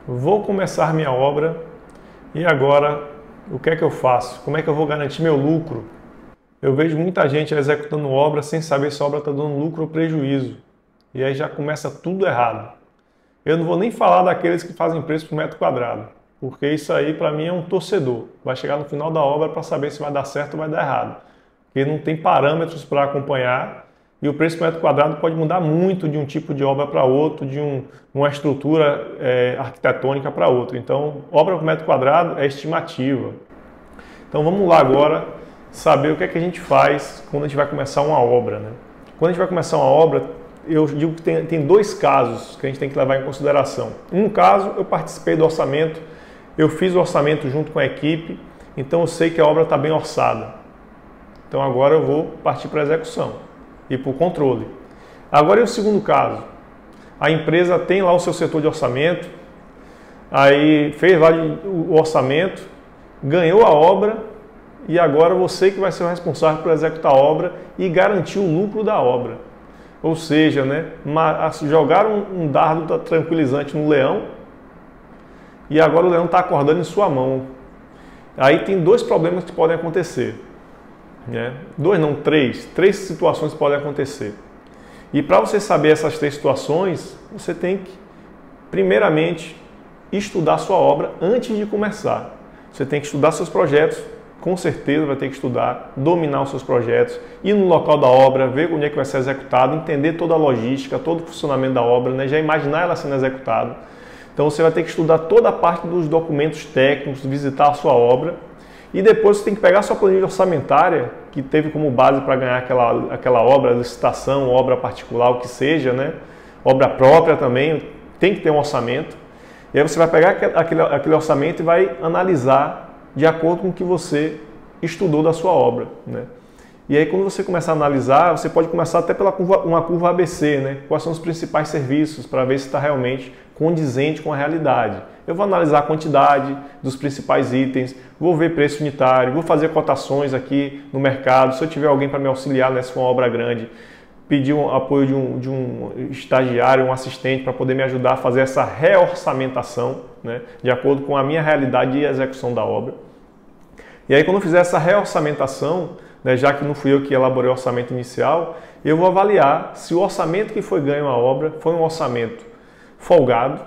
Vou começar minha obra e agora o que é que eu faço? Como é que eu vou garantir meu lucro? Eu vejo muita gente executando obra sem saber se a obra está dando lucro ou prejuízo. E aí já começa tudo errado. Eu não vou nem falar daqueles que fazem preço por metro quadrado, porque isso aí para mim é um torcedor. Vai chegar no final da obra para saber se vai dar certo ou vai dar errado. Porque não tem parâmetros para acompanhar e o preço por metro quadrado pode mudar muito de um tipo de obra para outro, de uma estrutura arquitetônica para outra. Então, obra por metro quadrado é estimativa. Então vamos lá agora saber o que é que a gente faz quando a gente vai começar uma obra, né? Quando a gente vai começar uma obra, eu digo que tem dois casos que a gente tem que levar em consideração. Um caso, eu participei do orçamento, eu fiz o orçamento junto com a equipe, então eu sei que a obra está bem orçada. Então agora eu vou partir para a execução e para o controle. Agora, e o segundo caso? A empresa tem lá o seu setor de orçamento, aí fez lá o orçamento, ganhou a obra e agora você que vai ser o responsável por executar a obra e garantir o lucro da obra. Ou seja, né, jogaram um dardo tranquilizante no leão e agora o leão está acordando em sua mão. Aí tem dois problemas que podem acontecer. Né? Dois não, três. Três situações podem acontecer. E para você saber essas três situações, você tem que, primeiramente, estudar a sua obra antes de começar. Você tem que estudar seus projetos, com certeza vai ter que estudar, dominar os seus projetos, ir no local da obra, ver onde é que vai ser executado, entender toda a logística, todo o funcionamento da obra, né? Já imaginar ela sendo executada. Então você vai ter que estudar toda a parte dos documentos técnicos, visitar a sua obra e depois você tem que pegar a sua planilha orçamentária, que teve como base para ganhar aquela obra, licitação, obra particular, o que seja, né? Obra própria também, tem que ter um orçamento. E aí você vai pegar aquele orçamento e vai analisar de acordo com o que você estudou da sua obra, né? E aí quando você começar a analisar, você pode começar até pela uma curva ABC, né? Quais são os principais serviços para ver se está realmente condizente com a realidade. Eu vou analisar a quantidade dos principais itens, vou ver preço unitário, vou fazer cotações aqui no mercado. Se eu tiver alguém para me auxiliar nessa uma obra grande, pedir um apoio de um estagiário, um assistente para poder me ajudar a fazer essa reorçamentação, né? De acordo com a minha realidade e execução da obra. E aí quando eu fizer essa reorçamentação, né, já que não fui eu que elaborei o orçamento inicial, eu vou avaliar se o orçamento que foi ganho à obra foi um orçamento folgado,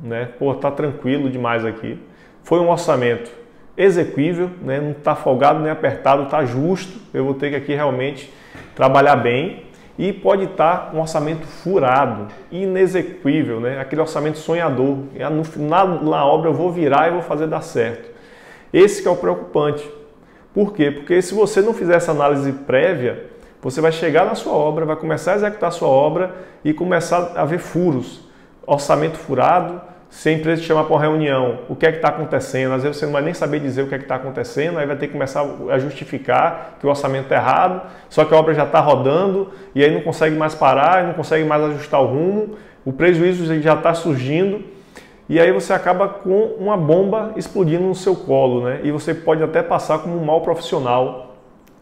né? Pô, tá tranquilo demais aqui. Foi um orçamento exequível, né? Não está folgado nem apertado, está justo. Eu vou ter que aqui realmente trabalhar bem. E pode estar um orçamento furado, inexequível, né? Aquele orçamento sonhador. No final da obra eu vou virar e vou fazer dar certo. Esse que é o preocupante. Por quê? Porque se você não fizer essa análise prévia, você vai chegar na sua obra, vai começar a executar a sua obra e começar a ver furos. Orçamento furado, se a empresa te chamar para uma reunião, o que é que está acontecendo? Às vezes você não vai nem saber dizer o que é que está acontecendo, aí vai ter que começar a justificar que o orçamento está errado, só que a obra já está rodando e aí não consegue mais parar, não consegue mais ajustar o rumo, o prejuízo já está surgindo e aí você acaba com uma bomba explodindo no seu colo, né? E você pode até passar como um mau profissional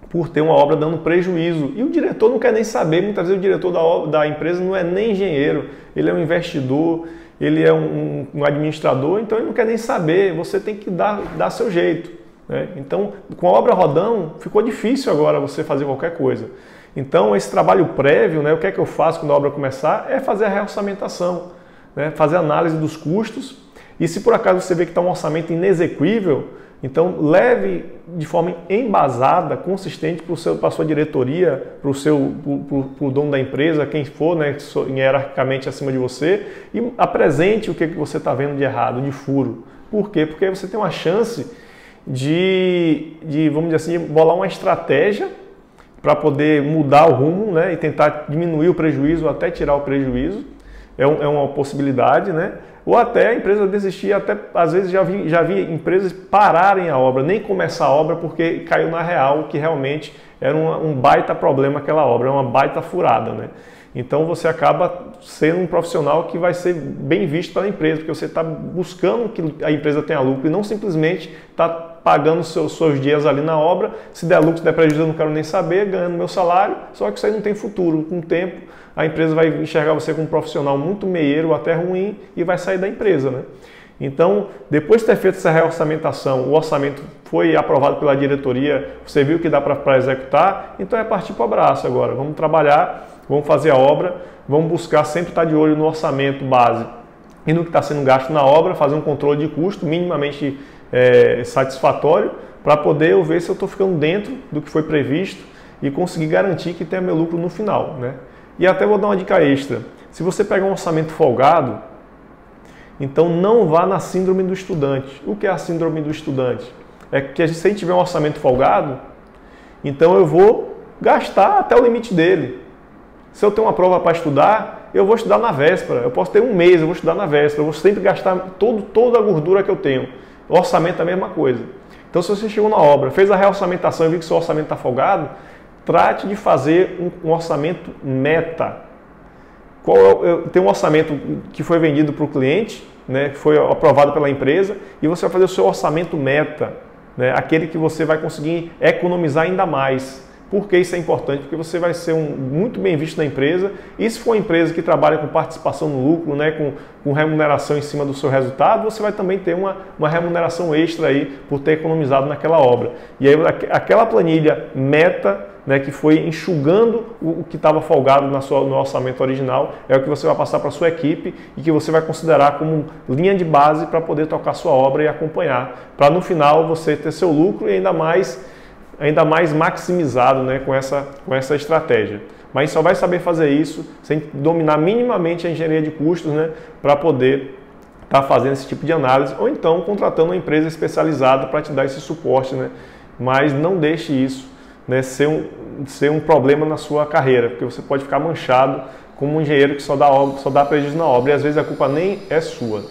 por ter uma obra dando prejuízo. E o diretor não quer nem saber, muitas vezes o diretor da empresa não é nem engenheiro, ele é um investidor, ele é um administrador, então ele não quer nem saber, você tem que dar seu jeito, né? Então, com a obra rodando, ficou difícil agora você fazer qualquer coisa. Então, esse trabalho prévio, né, o que é que eu faço quando a obra começar? É fazer a reorçamentação, né, fazer a análise dos custos, e se por acaso você vê que está um orçamento inexequível, então leve de forma embasada, consistente para a sua diretoria, para o dono da empresa, quem for, né, hierarquicamente acima de você, e apresente o que você está vendo de errado, de furo. Por quê? Porque você tem uma chance vamos dizer assim, bolar uma estratégia para poder mudar o rumo, né, e tentar diminuir o prejuízo, até tirar o prejuízo. É uma possibilidade, né? Ou até a empresa desistir, até às vezes já vi empresas pararem a obra, nem começar a obra porque caiu na real que realmente era um baita problema aquela obra, é uma baita furada, né? Então você acaba sendo um profissional que vai ser bem visto pela empresa, porque você está buscando que a empresa tenha lucro e não simplesmente está pagando seus dias ali na obra, se der lucro, se der prejuízo eu não quero nem saber, ganhando meu salário, só que isso aí não tem futuro. Com o tempo a empresa vai enxergar você como um profissional muito meieiro, até ruim, e vai sair da empresa, né? Então, depois de ter feito essa reorçamentação, o orçamento foi aprovado pela diretoria, você viu que dá para executar, então é partir para o abraço agora. Vamos trabalhar, vamos fazer a obra, vamos buscar sempre estar de olho no orçamento base e no que está sendo gasto na obra, fazer um controle de custo minimamente satisfatório para poder eu ver se eu estou ficando dentro do que foi previsto e conseguir garantir que tenha meu lucro no final, né? E até vou dar uma dica extra. Se você pegar um orçamento folgado, então não vá na síndrome do estudante. O que é a síndrome do estudante? É que se a gente tiver um orçamento folgado, então eu vou gastar até o limite dele. Se eu tenho uma prova para estudar, eu vou estudar na véspera. Eu posso ter um mês, eu vou estudar na véspera. Eu vou sempre gastar toda a gordura que eu tenho. O orçamento é a mesma coisa. Então, se você chegou na obra, fez a reorçamentação e viu que seu orçamento está folgado, trate de fazer um orçamento meta. Tem um orçamento que foi vendido para o cliente, né, que foi aprovado pela empresa, e você vai fazer o seu orçamento meta, né, aquele que você vai conseguir economizar ainda mais. Por que isso é importante? Porque você vai ser muito bem visto na empresa, e se for uma empresa que trabalha com participação no lucro, né, com remuneração em cima do seu resultado, você vai também ter uma remuneração extra aí por ter economizado naquela obra. E aí aquela planilha meta, né, que foi enxugando o que estava folgado no orçamento original, é o que você vai passar para a sua equipe e que você vai considerar como linha de base para poder tocar sua obra e acompanhar, para no final você ter seu lucro e ainda mais maximizado, né, com essa estratégia. Mas só vai saber fazer isso sem dominar minimamente a engenharia de custos, né, para poder estar fazendo esse tipo de análise, ou então contratando uma empresa especializada para te dar esse suporte, né. Mas não deixe isso, né, ser um problema na sua carreira, porque você pode ficar manchado como um engenheiro que só dá prejuízo na obra, e às vezes a culpa nem é sua.